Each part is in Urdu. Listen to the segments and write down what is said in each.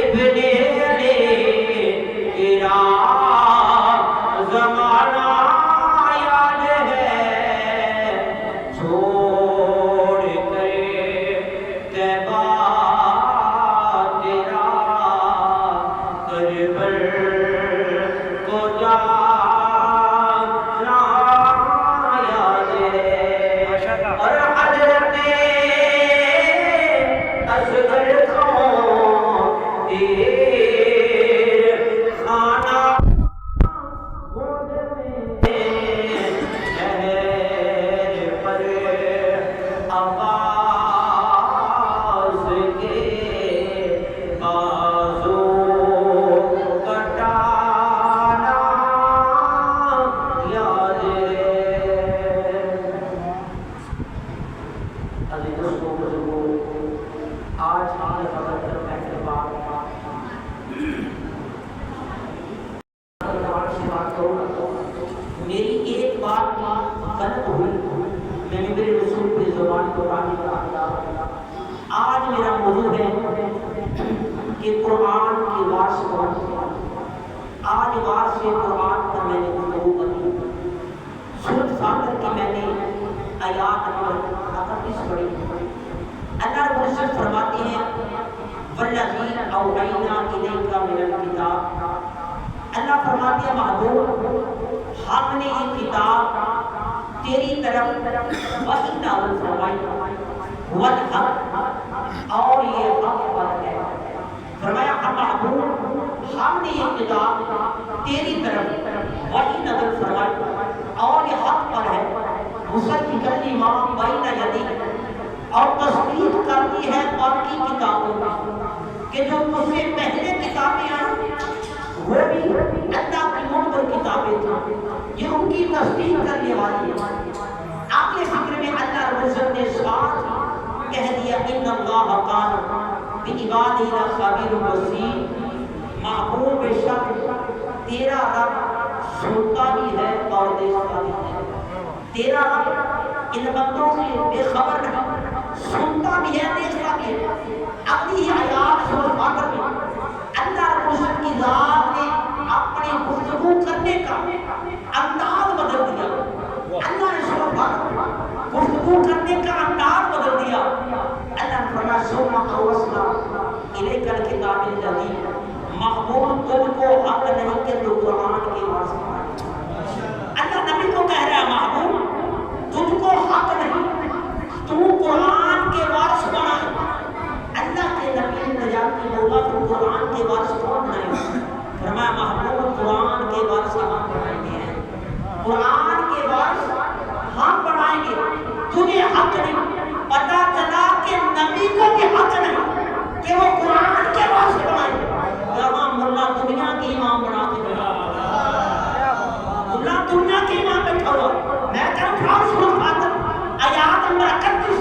ابن علی تیرا زمانہ یاد ہے چھوڑ کر طیبہ تیرا کربل کو جانا یاد ہے اور حضرت اصغر کو خانہ میری ایک بات غلط ہوئی میں نے میرے رسول کی زبان کو پانی کر آج میرا موضوع ہے کہ قرآن کی وارث کون آج وارث قرآن پر میں نے گفتگو کی سورۃ فاطر کی میں نے آیات نمبر 38 پڑھی اللہ رب العزت فرماتے ہیں والذی اوحینا الیک من الکتاب اللہ فرماتے ہیں محبوب ہم نے یہ کتاب تیری طرف وحی نازل فرمائی والحق اور یہ حق پر ہے فرمایا محبوب ہم نے یہ کتاب تیری طرف وحی نازل فرمائی اور یہ حق پر ہے مصدقا لما بین یدیک اور تصدیق کرتی ہے باقی کتابوں کی کہ جو مجھ سے پہلے کتابیں آئیں وہ بھی اللہ کی منکر کتابیں تھیں یہ ان کی تصدیق کرنے والی ہے اگلے فکر میں اللہ رب العزت نے ساتھ کہہ دیا ان اللہ کان بعبادہ خبیر بصیر محبوب بے شک تیرا رب سنتا بھی ہے اور دیکھتا بھی ہے تیرا رب ان بندوں سے بے خبر نہیں سنتا بھی ہے دیکھتا بھی ہے اگلی آیات سورۃ فاطر میں اللہ رب العزت کی ذات نے اپنے گفتگو کرنے کا انداز بدل دیا اللہ نے سورۃ فاطر میں گفتگو کرنے کا انداز بدل دیا اللہ نے فرمایا ثم اوصلنا الیک الکتاب الذی محبوب تم کو حق نہیں کہ تو قرآن کے واسطے اللہ نبی کو کہہ رہا ہے محبوب تم کو حق نہیں تو قرآن کے وارث بنا اللہ کے نبی نجات کی مولا تو قرآن کے وارث کون بنائے فرمایا محبوب قرآن کے وارث ہم بنائیں گے قرآن کے وارث ہم بنائیں گے تجھے حق نہیں پتا چلا کہ نبی کو بھی حق نہیں کہ وہ قرآن کے وارث بنائیں جہاں ملا دنیا کی امام بنا کے ملا دنیا کی امام بیٹھا ہوا میں کہوں کھاؤ سورۃ فاطر آیات نمبر 31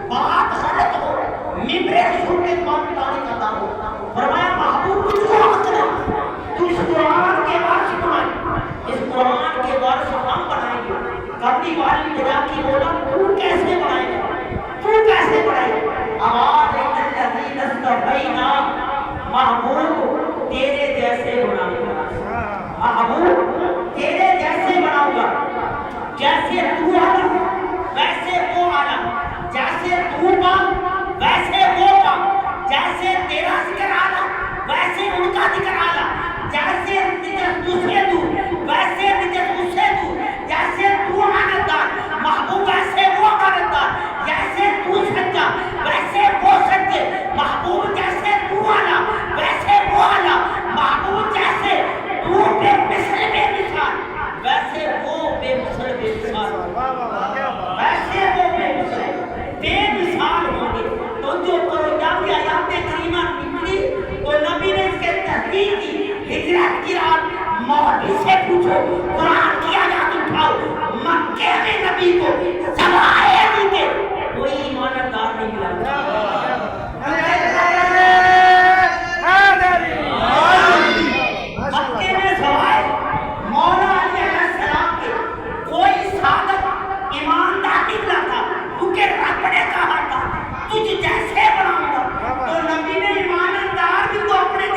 بات غلط ہو ممبر رسول کے قوم بتانے کا دعویٰ ہو فرمایا محبوب تجھ کو حق نہیں تو اس قرآن کے وارث بنائیں اس قرآن کے وارث ہم بنائیں گے کبھی والی خدا کی بولا تو کیسے بنائیں گے تو کیسے بنائیں گے آواز الذین اصطفینا محبوب تیرے جیسے بناؤں گا محبوب تیرے جیسے بناؤں گا جیسے تو عالم ویسے وہ عالم جیسے تو پاک ویسے وہ پاک جیسے تیرا ذکر عالم ویسے ان کا ذکر عالم جیسے نجس تجھ سے دور ویسے نجس اس سے دور جیسے تو امانتدار محبوب ویسے وہ امانتدار جیسے تو سچا ویسے وہ سچے محبوب جیسے تو عالم ویسے وہ عالم محبوب جیسے تو بے مثل بے مثال ویسے وہ بے مثل بے مثال ویسے وہ بے مثل بے مثال ہوں گے تو جو قرآن کی آیات کریمہ نکلی تو نبی نے اس کے تحقیق کی ہجرت کی رات مولوی سے پوچھو قرآن کی آیات اٹھاؤ مکے میں نبی کو سوائے نہیں کے کوئی ایماندار نہیں ملا مکے میں سوائے مولا علیہ السلام کے کوئی صادق ایماندار نہیں ملا تھا کیونکہ رب نے کہا تھا تجھ جیسے بناؤں گا تو نبی نے ایماندار بھی تو اپنے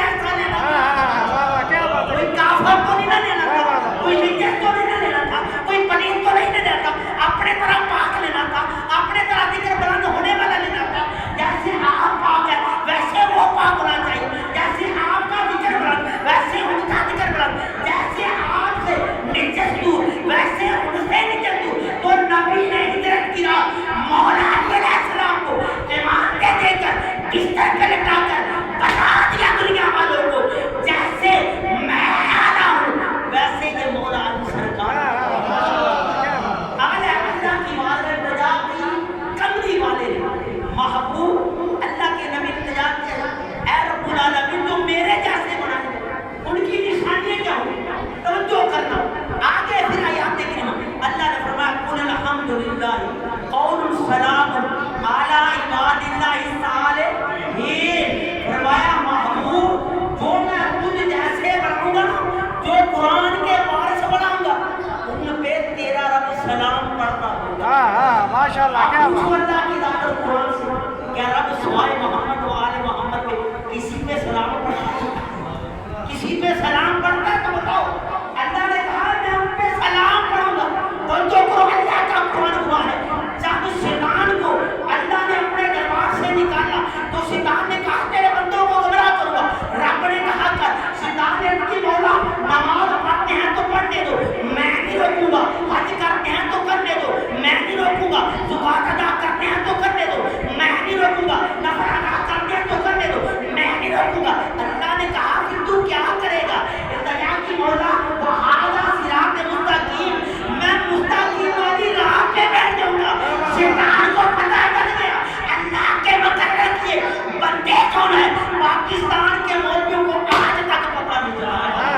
بیٹھوں گا. اللہ نے کہا کہ تو کیا کرے گا؟ ارتجا کی مولا وہذا صراط مستقیم، میں مستقیم والی راہ پہ بیٹھ جاؤں گا. شیطان کو پتہ چل گیا اللہ کے مقرر کیے بندے کون ہیں. پاکستان کے مولویوں کو آج تک پتہ نہیں چلا ہے.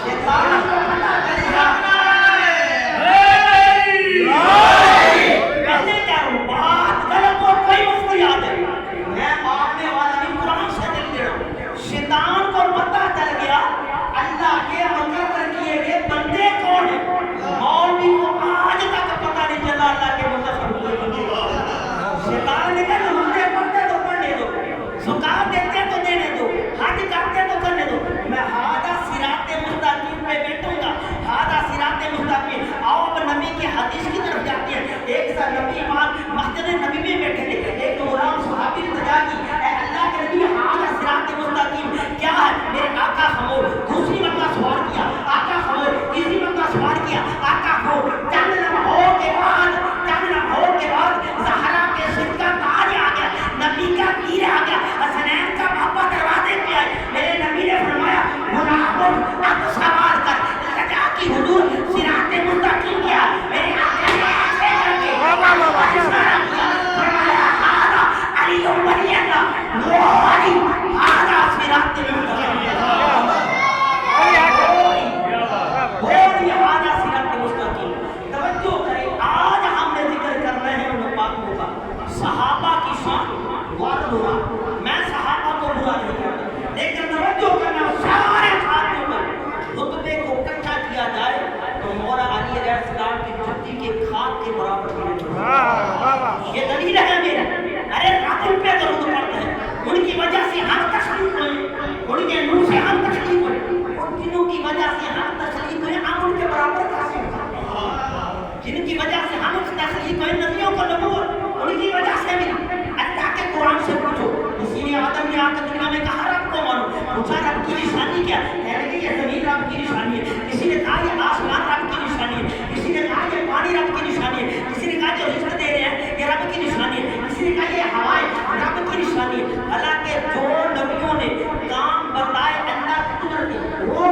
شیطان کو پتہ چل گیا. میں کہہ رہا ہوں بات غلط ہو کوئی مفتی یاد ہے، میں ماننے والا نہیں، قرآن سے دل دے رہا ہوں. شیطان کو پتہ چل گیا اللہ کے مقرر کیے گئے بندے کون ہیں. مولوی کو آج تک پتہ نہیں چلا اللہ کے مقرر کیے بندے. شیطان نے کہا نمازیں پڑھتے تو پڑھنے دو، زکات دیتے تو دینے دو، حج کرتے تو کرنے دو. میں ہادہ صراط مستقیم پہ بیٹھوں گا. ہادہ صراط مستقیم. آؤ اب نبی کی حدیث کی طرف جاتے ہیں. ایک سا نبی امام مسجد نبی میں بیٹھے تھے. ایک غلام صحابی التجا کی اے اللہ کے نبی ہادہ صراط مستقیم کیا ہے؟ میرے آقا خمور. دوسری مرتبہ سوال کیا آقا خمور. تیسری مرتبہ سوال کیا آقا خمور. چند لمحوں کے بعد زہرا کے سر کا تاج آ گیا، نبی کا تیر آ گیا، حسنین کا پاپا دروازے پہ آئے. میرے نبی نے فرمایا غلام اب سوال کر. التجا کی حضور صراط مستقیم کیا؟ میرے آقا نے ایسے کر کے فرمایا ہذا علی ولی اللہ، وہ علی ہذا صراط مستقیم. وہ ہذا صراط مستقیم. توجہ کریں، آج ہم نے ذکر کر رہے ہیں ان باتوں کا. صحابہ کی شان برا، میں صحابہ کو برا نہیں کرتا، لیکن توجہ کرنا سارے ساتھیوں پر رتبے کو اکٹھا کیا جائے تو مولا علی علیہ السلام کی جتی کے خاک کے برابر ہے. یہ دلیل ہے میرا. ارے رات ان پہ درود پڑھتے ہیں، ان کی وجہ سے ہم تشریف ہوئے، ان کے نور سے ہم تشریف ہوئے، ان دنوں کی وجہ سے ہم تشریف ہوئے. ہم ان کے برابر کیسے جن کی وجہ سے ہم تشریف ہوئے نبیوں کو نبوت، ان کی وجہ سے بھی. اللہ کے قرآن سے پوچھو، کسی نے آدم نے آ کر دنیا میں کہا رب کو مانو، پوچھا رب کی نشانی کیا؟ کہنے لگے یہ زمین رب کی نشانی ہے. کسی نے کہا یہ آسمان رب کی نشانی ہے، کسی نے کہا یہ پانی رب کی نشانی ہے، کسی نے کہا جو رزق دے رہے ہیں یہ رب کی نشانی ہے، کسی نے کہا یہ ہوائیں رب کی نشانی ہے. حالانکہ جو نبیوں نے کام بتائے اللہ کی قدرت کے، وہ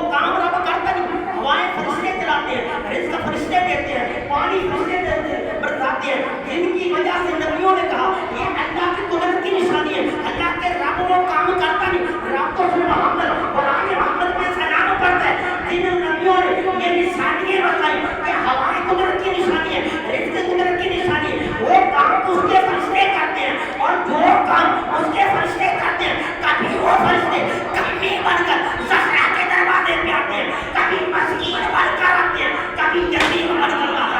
کام رب کرتا نہیں. ہوائیں فرشتے چلاتے ہیں، رزق فرشتے دیتے ہیں، پانی فرشتے دیتے ہیں، برساتے ہیں. جن کی وجہ سے نبیوں نے کہا یہ اللہ کی قدرت کی نشانی ہے. اللہ کے رب وہ کام کرتا نہیں. رب تو پھر محمد قرآن محمد میں سلام پڑھتا ہے. جن نبیوں نے یہ نشانیاں بتائی کہ ہوائیں قدرت کی نشانی ہے، رزق قدرت کی نشانی ہے، وہ کام اس کے فرشتے کرتے ہیں. اور جو کام اس کے فرشتے کرتے ہیں کبھی وہ فرشتے کبھی بن کر زہرا کے دروازے پہ آتے ہیں، کبھی مسکین بن کر آتے ہیں، کبھی یتیم بن کر آتے ہیں.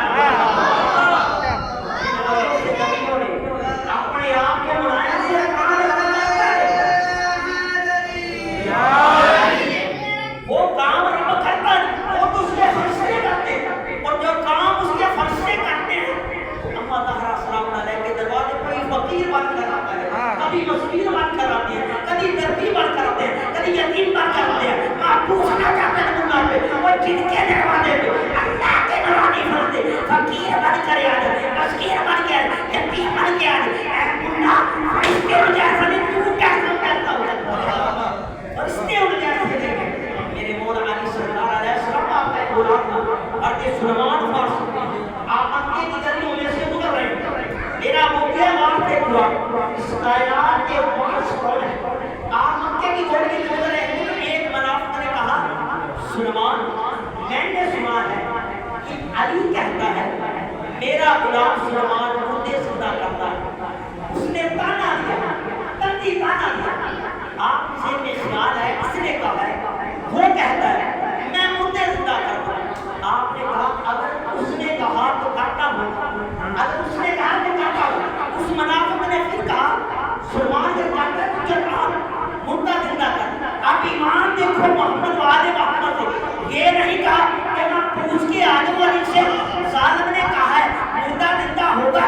اپنے آپ کو بنایا وہ کام رب کرتا ہے، وہ تو اس کے فرشتے کرتے ہیں. اور جو کام اس کے فرشتے کرتے ہیں، اما زہرا سلام علیہ کے دروازے پر فقیر بن کر آتا ہے، کبھی مسکین بن کر آتے ہیں، کبھی دربی بن کر آتے ہیں، کبھی یتیم بن کر آتے ہیں. آپ پوچھنا چاہتے ہیں اللہ پہ، اور جن کے دروازے پہ اللہ کے نورانی فرشتے فقیر بن کر آ جائے، مسکین بن کے آ جائے، یتیم بن کے آ جائے. اے اللہ فرشتے ان جیسا نہیں، تو کیسا کہتا ہو فرشتے ان جیسے دیکھیں. میرے مولا علی صلی اللہ علیہ وسلم آپ کا ایک غلام تھا، حضرت سلمان فارسی. آپ مکے کی گلیوں میں سے گزر رہے ہیں، میرا موقع واسطے ہوا اس کائنات کے پاس کون ہے. آپ مکے کی گلی میں گزر رہے ہیں، ایک منافق نے کہا سلمان میں نے سنا ہے کہ علی کہتا ہے میرا غلام سلمان مردے زندہ کرتا ہے. اس نے تانا دیا، تندی تانا دیا. آپ سے میں خیال ہے اس نے کہا ہے وہ کہتا ہے میں مردے زندہ کرتا ہوں. آپ نے کہا اگر اس نے کہا تو کرتا ہوں، اگر اس نے کہا تو کرتا ہوں. اس منافق نے پھر کہا سلمان کے کہتا ہے چل آپ مردہ زندہ کر. آپ ایمان دیکھو محمد والے محمد سے، یہ نہیں کہا کہ میں پوچھ کے آنے والی سے. ظالم نے کہا ہے مردہ زندہ ہوگا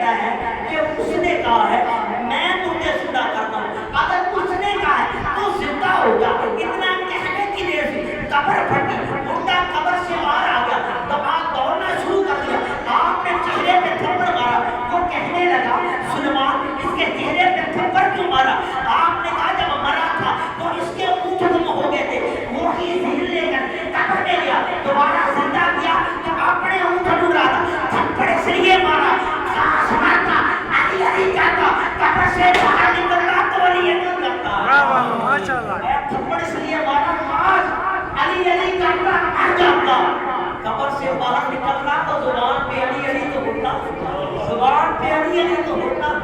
کہتا ہے کہ اس نے کہا ہے میں تجھے زندہ کرتا ہوں، اگر اس نے کہا ہے تو زندہ ہو جا۔ اتنا کہنے کی دیر سے قبر پھٹی، مردہ قبر سے باہر آ گیا، دماغ دوڑنا شروع کر دیا۔ آپ نے چہرے پہ تھپڑ مارا، وہ کہنے لگا سلمان اس کے چہرے پہ تھپڑ کیوں مارا؟ آپ نے کہا جب مرا تھا تو اس کے اونٹ گم ہو گئے تھے، وہی ذہن لے کر قبر میں گیا، دوبارہ زندہ کیا تو اپنے اونٹ ڈھونڈ رہا تھا، تھپڑ اس لیے مارا خاص مارتا علی علی کہتا، قبر سے باہر نکلنا تو علی علی کرتا۔ ماشاءاللہ، تھپڑ اس لیے مارا خاص علی علی کرتا مر جاتا۔ قبر سے باہر نکلنا تو زبان پہ علی علی تو ہوتا، زبان پہ علی علی تو ہوتا۔